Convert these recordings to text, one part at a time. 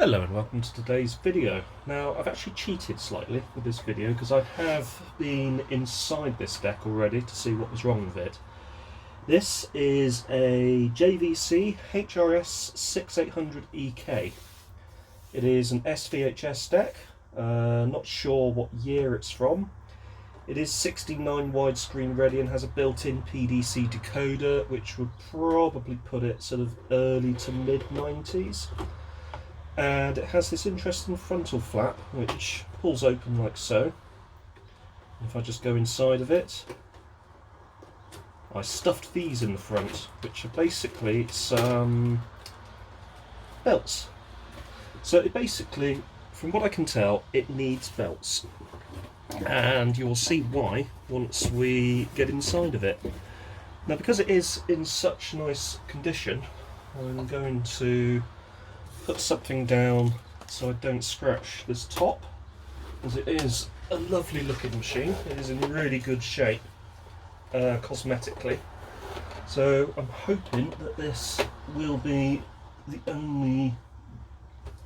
Hello and welcome to today's video. Now I've actually cheated slightly with this video because I have been inside this deck already to see what was wrong with it. This is a JVC HR-S6800EK. It is an s-vhs deck, not sure what year it's from. It is 69 widescreen ready and has a built-in PDC decoder, which would probably put it sort of early to mid 90s. And it has this interesting frontal flap which pulls open like so. If I just go inside of it, I stuffed these in the front, which are basically some belts. So it basically, from what I can tell, it needs belts, and you'll see why once we get inside of it. Now, because it is in such nice condition, I'm going to put something down so I don't scratch this top, as it is a lovely looking machine. It is in really good shape cosmetically, so I'm hoping that this will be the only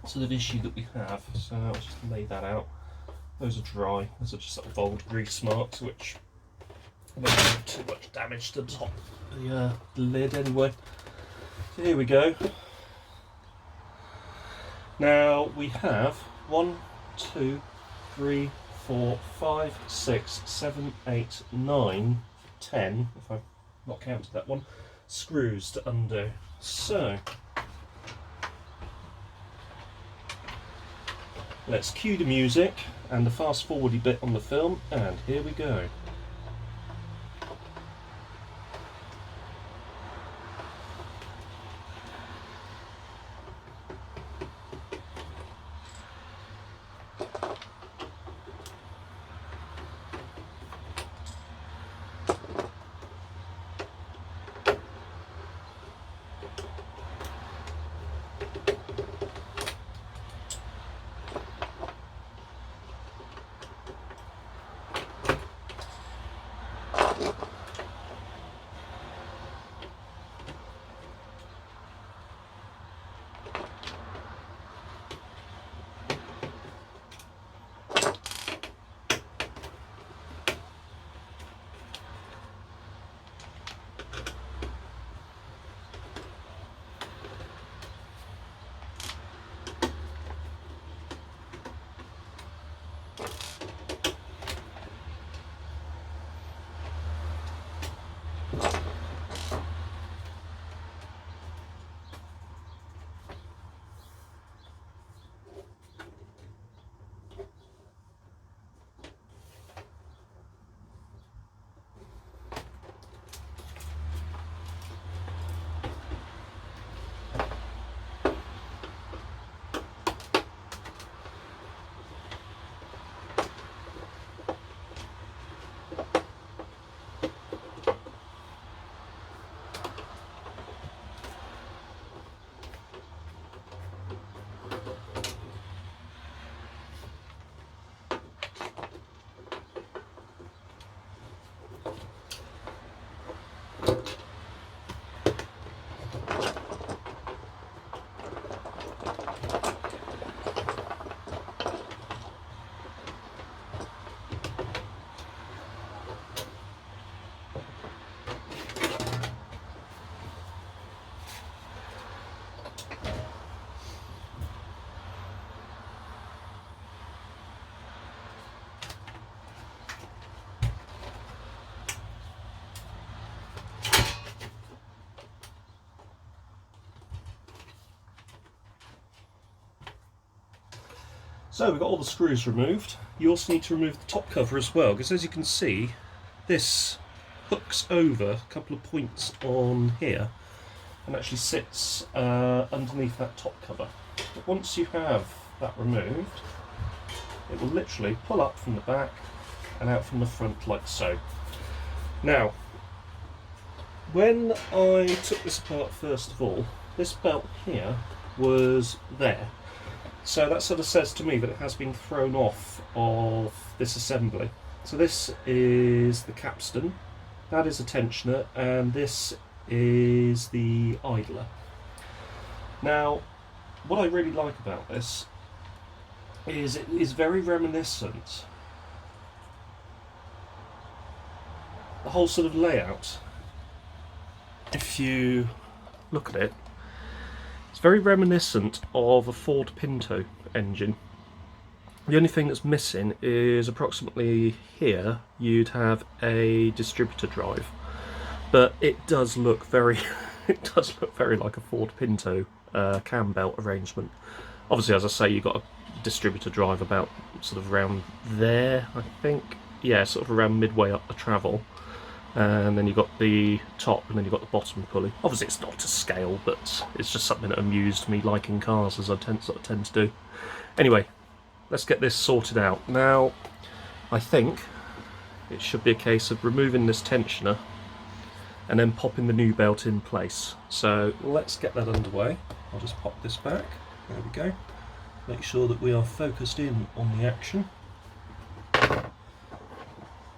sort of issue that we have. So I'll just lay that out. Those are dry. Those are just sort of old grease marks which won't have too much damage to the top of the lid anyway. So here we go. Now we have 1, 2, 3, 4, 5, 6, 7, 8, 9, 10, if I've not counted that one, screws to undo. So let's cue the music and the fast forwardy bit on the film, and here we go. So we've got all the screws removed. You also need to remove the top cover as well, because as you can see, this hooks over a couple of points on here and actually sits underneath that top cover. But once you have that removed, it will literally pull up from the back and out from the front like so. Now, when I took this apart first of all, this belt here was there. So that sort of says to me that it has been thrown off of this assembly. So this is the capstan, that is a tensioner, and this is the idler. Now, what I really like about this is it is very reminiscent. The whole sort of layout, if you look at it, it's very reminiscent of a Ford Pinto engine. The only thing that's missing is approximately here you'd have a distributor drive, but it does look very it does look very like a Ford Pinto cam belt arrangement. Obviously, as I say, you've got a distributor drive about sort of around there, I think. Yeah, sort of around midway up the travel. And then you've got the top, and then you've got the bottom pulley. Obviously it's not to scale, but it's just something that amused me liking cars, as I tend to do. Anyway, let's get this sorted out. Now, I think it should be a case of removing this tensioner and then popping the new belt in place. So let's get that underway. I'll just pop this back. There we go. Make sure that we are focused in on the action,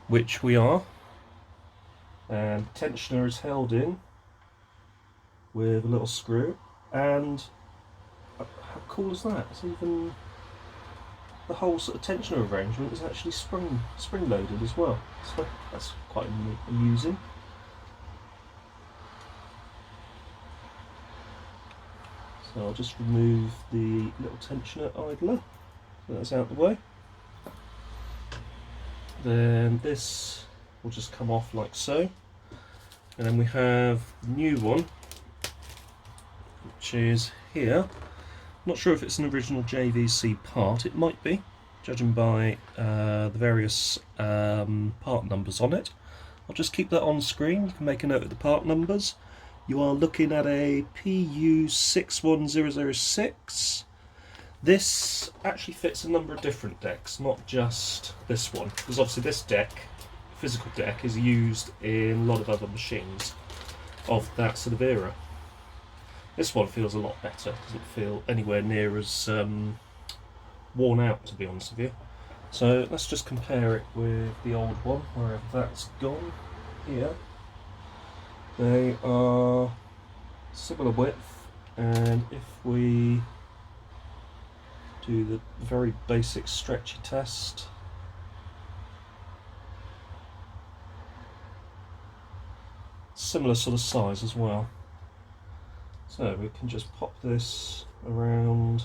which we are. And tensioner is held in with a little screw, and how cool is that? It's even the whole sort of tensioner arrangement is actually spring loaded as well, so that's quite amusing. So I'll just remove the little tensioner idler, so that's out the way. Then this will just come off like so, and then we have the new one, which is here. Not sure if it's an original JVC part. It might be, judging by the various part numbers on it. I'll just keep that on screen. You can make a note of the part numbers. You are looking at a PU61006. This actually fits a number of different decks, not just this one, because obviously this deck, physical deck, is used in a lot of other machines of that sort of era. This one feels a lot better, doesn't feel anywhere near as worn out, to be honest with you. So let's just compare it with the old one, wherever that's gone. Here they are similar width, and if we do the very basic stretchy test, similar sort of size as well. So we can just pop this around,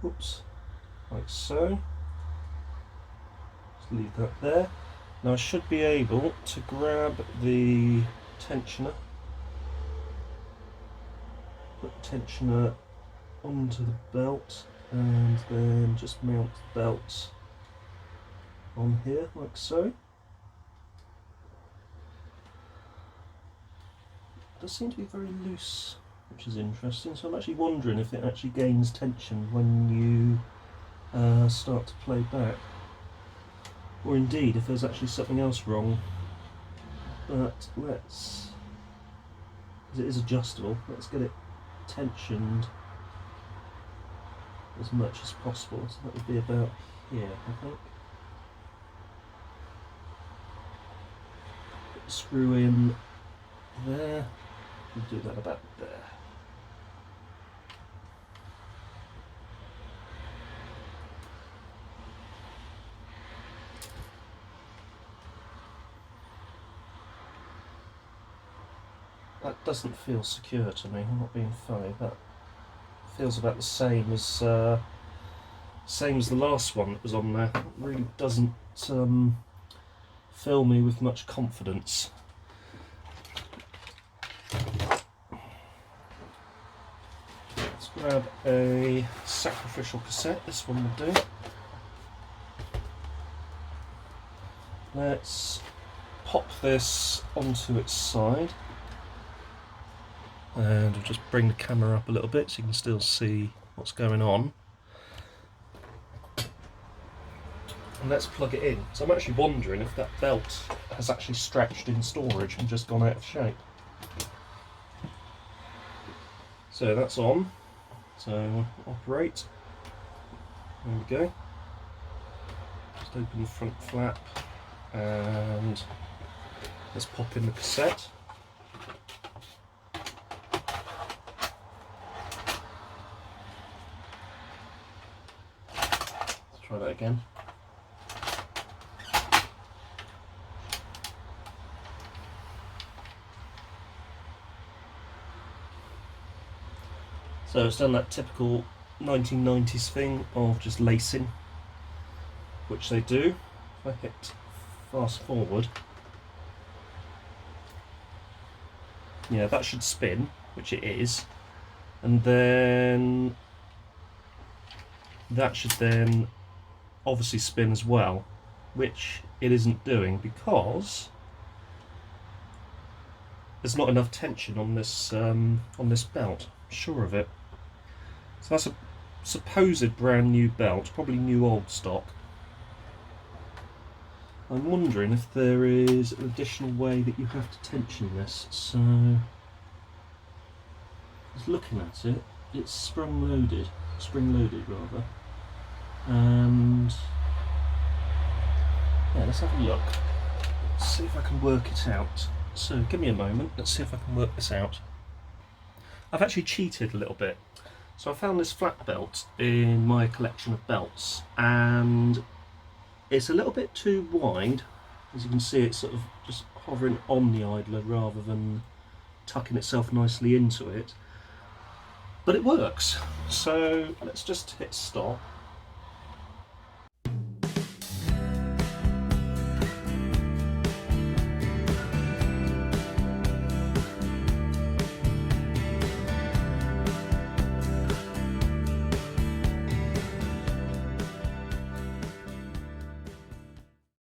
oops, like so. Just leave that there. Now I should be able to grab the tensioner, put the tensioner onto the belt, and then just mount the belt on here like so. It does seem to be very loose, which is interesting, so I'm actually wondering if it actually gains tension when you start to play back, or indeed if there's actually something else wrong. But let's, as it is adjustable, let's get it tensioned as much as possible. So that would be about here, I think. Put the screw in there. We'll do that about there. That doesn't feel secure to me, I'm not being funny. That feels about the same as the last one that was on there. It really doesn't fill me with much confidence. Let's grab a sacrificial cassette, this one will do. Let's pop this onto its side, and I'll just bring the camera up a little bit so you can still see what's going on. And let's plug it in. So I'm actually wondering if that belt has actually stretched in storage and just gone out of shape. So that's on. So operate. There we go. Just open the front flap and let's pop in the cassette. Try that again. So it's done that typical 1990s thing of just lacing, which they do. If I hit fast forward, yeah, that should spin, which it is, and then that should then obviously spin as well, which it isn't doing because there's not enough tension on this belt. I'm sure of it. So that's a supposed brand new belt, probably new old stock. I'm wondering if there is an additional way that you have to tension this. So, just looking at it, it's spring-loaded rather. And yeah, let's have a look. Let's see if I can work it out. So, give me a moment. Let's see if I can work this out. I've actually cheated a little bit. So I found this flat belt in my collection of belts, and it's a little bit too wide. As you can see, it's sort of just hovering on the idler rather than tucking itself nicely into it. But it works. So let's just hit stop.